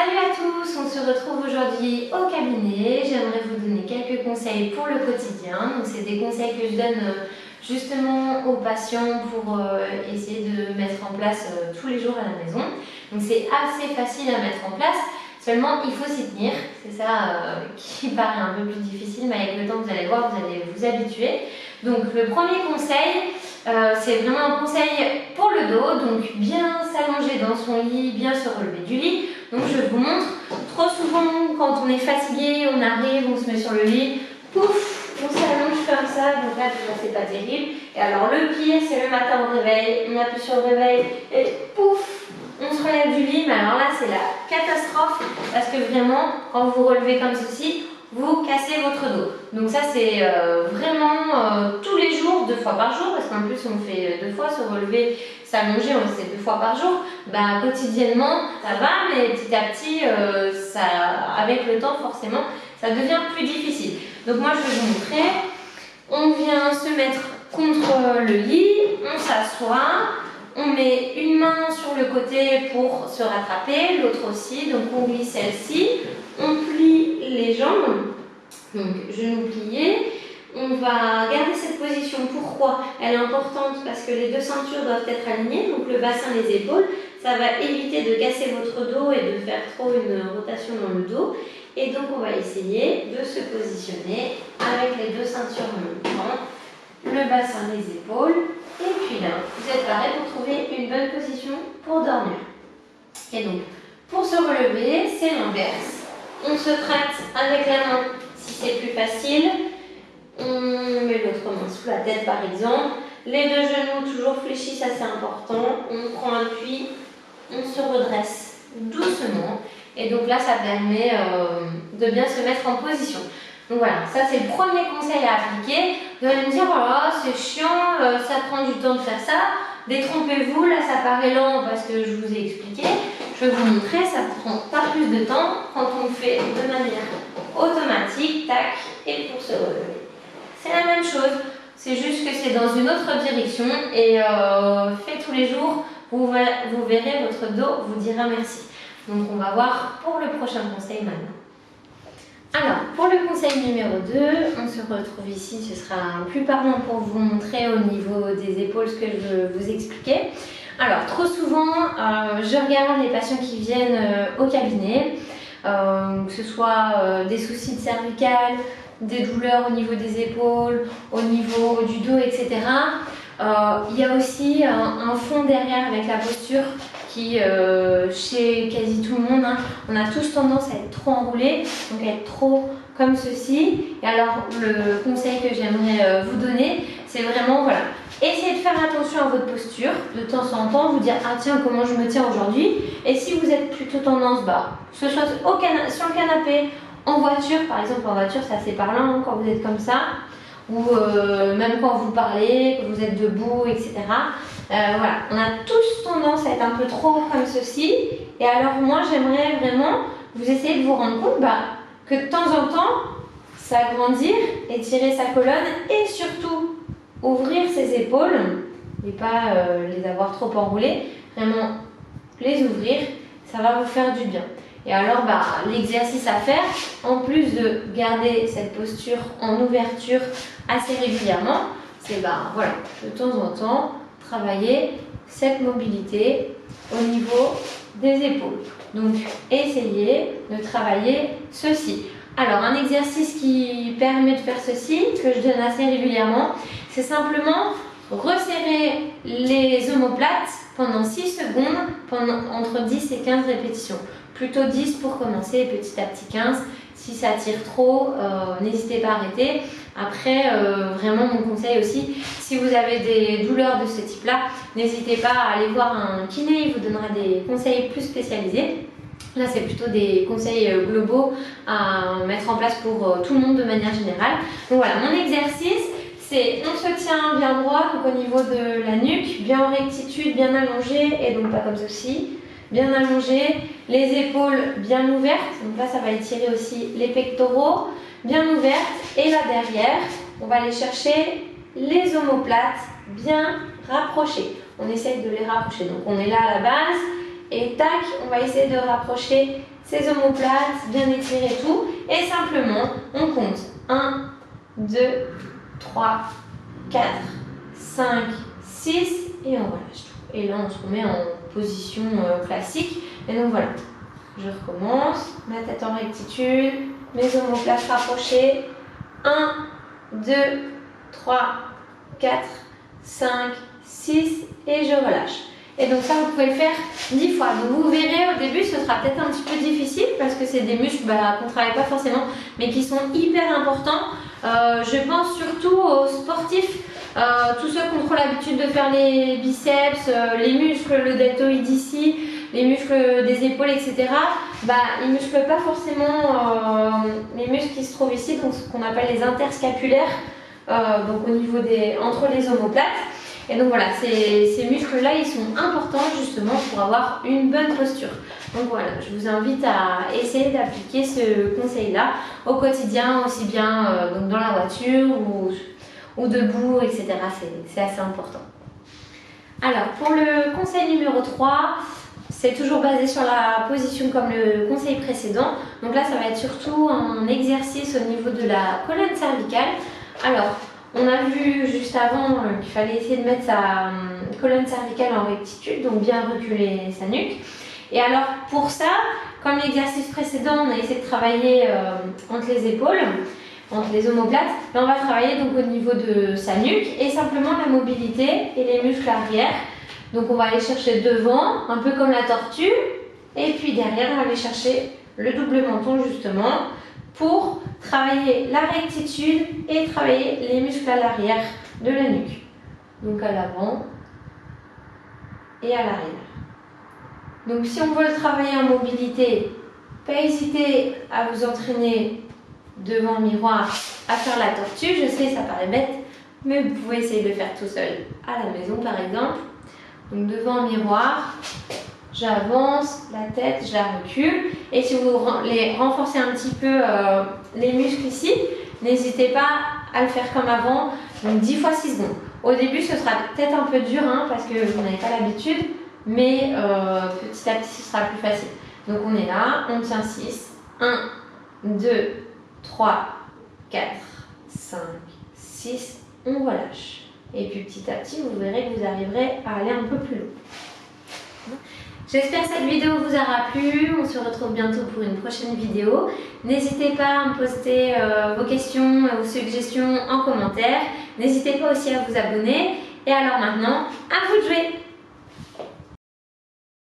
Salut à tous, on se retrouve aujourd'hui au cabinet. J'aimerais vous donner quelques conseils pour le quotidien. Donc c'est des conseils que je donne justement aux patients pour essayer de mettre en place tous les jours à la maison. Donc c'est assez facile à mettre en place, seulement il faut s'y tenir. C'est ça qui paraît un peu plus difficile, mais avec le temps vous allez voir, vous allez vous habituer. Donc le premier conseil, c'est vraiment un conseil pour le dos, donc bien s'allonger dans son lit, bien se relever du lit. Donc je vous montre, trop souvent quand on est fatigué, on arrive, on se met sur le lit, pouf, on s'allonge comme ça, donc là déjà c'est pas terrible. Et alors le pire c'est le matin au réveil, on appuie sur le réveil et pouf, on se relève du lit, mais alors là c'est la catastrophe parce que vraiment quand vous vous relevez comme ceci, vous cassez votre dos. Donc ça c'est vraiment tous les jours, 2 fois par jour, parce qu'en plus on fait 2 fois, se relever, s'allonger, on le sait 2 fois par jour. Bah, quotidiennement ça va, mais petit à petit, avec le temps forcément, ça devient plus difficile. Donc moi je vais vous montrer, on vient se mettre contre le lit, on s'assoit, on met une main sur le côté pour se rattraper, l'autre aussi, donc on glisse celle-ci, on plie les jambes, donc genoux pliés. On va garder cette position. Pourquoi? Elle est importante parce que les 2 ceintures doivent être alignées, donc le bassin, les épaules. Ça va éviter de casser votre dos et de faire trop une rotation dans le dos. Et donc on va essayer de se positionner avec les 2 ceintures en même temps, le bassin, les épaules. Et puis là, vous êtes parés pour trouver une bonne position pour dormir. Et donc, pour se relever, c'est l'inverse. On se traite avec la main si c'est plus facile. On met l'autre main sous la tête par exemple. Les 2 genoux toujours fléchis, ça c'est important. On prend appui, on se redresse doucement. Et donc là, ça permet de bien se mettre en position. Donc voilà, ça c'est le premier conseil à appliquer. Vous allez me dire, voilà, c'est chiant, ça prend du temps de faire ça. Détrompez-vous, là ça paraît lent parce que je vous ai expliqué. Je vais vous montrer, ça ne prend pas plus de temps quand on le fait de manière automatique, tac, et pour se relever. C'est la même chose, c'est juste que c'est dans une autre direction et fait tous les jours, vous verrez votre dos vous dira merci. Donc on va voir pour le prochain conseil maintenant. Alors, pour le conseil numéro 2, on se retrouve ici, ce sera plus parlant pour vous montrer au niveau des épaules ce que je veux vous expliquer. Alors, trop souvent, je regarde les patients qui viennent au cabinet, que ce soit des soucis de cervicales, des douleurs au niveau des épaules, au niveau du dos, etc. Il y a aussi un fond derrière avec la posture qui, chez quasi tout le monde, hein, on a tous tendance à être trop enroulé, donc à être trop comme ceci. Et alors, le conseil que j'aimerais vous donner, c'est vraiment, voilà, essayez de faire attention à votre posture, de temps en temps, vous dire, ah tiens, comment je me tiens aujourd'hui? Et si vous êtes plutôt tendance, que ce soit sur le canapé, en voiture, par exemple, en voiture, c'est assez parlant hein, quand vous êtes comme ça, ou même quand vous parlez, que vous êtes debout, etc. Voilà, on a tous tendance à être un peu trop comme ceci. Et alors moi, j'aimerais vraiment vous essayer de vous rendre compte que de temps en temps, s'agrandir, étirer sa colonne et surtout ouvrir ses épaules et pas les avoir trop enroulées, vraiment les ouvrir, ça va vous faire du bien. Et alors, l'exercice à faire, en plus de garder cette posture en ouverture assez régulièrement, c'est voilà, de temps en temps, travailler cette mobilité au niveau des épaules. Donc, essayez de travailler ceci. Alors, un exercice qui permet de faire ceci, que je donne assez régulièrement, c'est simplement resserrer les omoplates pendant 6 secondes, entre 10 et 15 répétitions. Plutôt 10 pour commencer, petit à petit 15. Si ça tire trop, n'hésitez pas à arrêter. Après, vraiment mon conseil aussi, si vous avez des douleurs de ce type-là, n'hésitez pas à aller voir un kiné, il vous donnera des conseils plus spécialisés. Là, c'est plutôt des conseils globaux à mettre en place pour tout le monde de manière générale. Donc voilà, mon exercice, c'est on se tient bien droit, donc au niveau de la nuque, bien en rectitude, bien allongé, et donc pas comme ceci. Bien allongé, les épaules bien ouvertes, donc là ça va étirer aussi les pectoraux, bien ouvertes, et là derrière, on va aller chercher les omoplates bien rapprochées. On essaye de les rapprocher, donc on est là à la base, Et tac, on va essayer de rapprocher ses omoplates, bien étirer tout. Et simplement, on compte 1, 2, 3, 4, 5, 6 et on relâche tout. Et là, on se remet en position classique. Et donc voilà, je recommence, ma tête en rectitude, mes omoplates rapprochées. 1, 2, 3, 4, 5, 6 et je relâche. Et donc ça, vous pouvez le faire 10 fois. Donc vous verrez, au début, ce sera peut-être un petit peu difficile parce que c'est des muscles qu'on ne travaille pas forcément, mais qui sont hyper importants. Je pense surtout aux sportifs, tous ceux qui ont l'habitude de faire les biceps, les muscles, le deltoïde ici, les muscles des épaules, etc. Ils ne musclent pas forcément les muscles qui se trouvent ici, donc ce qu'on appelle les interscapulaires, donc au niveau entre les omoplates. Et donc voilà, ces muscles-là, ils sont importants justement pour avoir une bonne posture. Donc voilà, je vous invite à essayer d'appliquer ce conseil-là au quotidien, aussi bien donc dans la voiture ou debout, etc. C'est assez important. Alors, pour le conseil numéro 3, c'est toujours basé sur la position comme le conseil précédent. Donc là, ça va être surtout un exercice au niveau de la colonne cervicale. Alors, on a vu juste avant qu'il fallait essayer de mettre sa colonne cervicale en rectitude, donc bien reculer sa nuque. Et alors pour ça, comme l'exercice précédent, on a essayé de travailler entre les épaules, entre les omoplates, mais on va travailler donc au niveau de sa nuque et simplement la mobilité et les muscles arrière. Donc on va aller chercher devant, un peu comme la tortue, et puis derrière on va aller chercher le double menton justement, pour travailler la rectitude et travailler les muscles à l'arrière de la nuque. Donc à l'avant et à l'arrière. Donc si on veut le travailler en mobilité, pas hésiter à vous entraîner devant le miroir à faire la tortue. Je sais, ça paraît bête, mais vous pouvez essayer de le faire tout seul à la maison par exemple. Donc devant le miroir, j'avance, la tête, je la recule. Et si vous renforcez un petit peu les muscles ici, n'hésitez pas à le faire comme avant, donc 10 fois 6 secondes. Au début, ce sera peut-être un peu dur parce que vous n'avez pas l'habitude, mais petit à petit, ce sera plus facile. Donc on est là, on tient 6. 1, 2, 3, 4, 5, 6, on relâche. Et puis petit à petit, vous verrez que vous arriverez à aller un peu plus loin. J'espère que cette vidéo vous aura plu. On se retrouve bientôt pour une prochaine vidéo. N'hésitez pas à me poster vos questions ou suggestions en commentaire. N'hésitez pas aussi à vous abonner. Et alors maintenant, à vous de jouer!